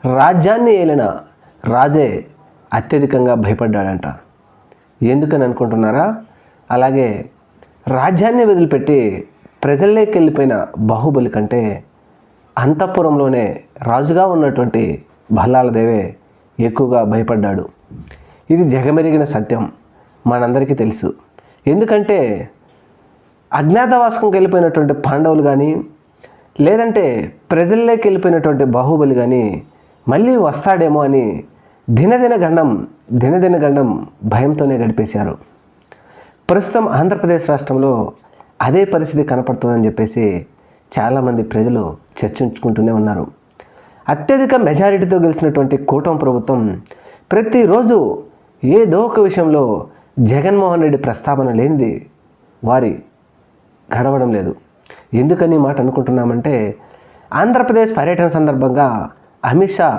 రాజ్యాన్ని ఏలిన రాజే అత్యధికంగా భయపడ్డాడంట. ఎందుకని అనుకుంటున్నారా? అలాగే రాజ్యాన్ని వదిలిపెట్టి ప్రజల్లోకి వెళ్ళిపోయిన బాహుబలి కంటే అంతఃపురంలోనే రాజుగా ఉన్నటువంటి భల్లాలదేవే ఎక్కువగా భయపడ్డాడు. ఇది జగమెరిగిన సత్యం, మనందరికీ తెలుసు. ఎందుకంటే అజ్ఞాతవాసంకి వెళ్ళిపోయినటువంటి పాండవులు కానీ, లేదంటే ప్రజల్లోకి వెళ్ళిపోయినటువంటి బాహుబలి కానీ మళ్ళీ వస్తాడేమో అని దినదిన గండం భయంతోనే గడిపేశారు. ప్రస్తుతం ఆంధ్రప్రదేశ్ రాష్ట్రంలో అదే పరిస్థితి కనపడుతుందని చెప్పేసి చాలామంది ప్రజలు చర్చించుకుంటూనే ఉన్నారు. అత్యధిక మెజారిటీతో గెలిచినటువంటి కూటమి ప్రభుత్వం ప్రతిరోజు ఏదో ఒక విషయంలో జగన్మోహన్ రెడ్డి ప్రస్తావన లేనిది వారి గడవడం లేదు. ఎందుకని మాట అనుకుంటున్నామంటే, ఆంధ్రప్రదేశ్ పర్యటన సందర్భంగా అమిత్ షా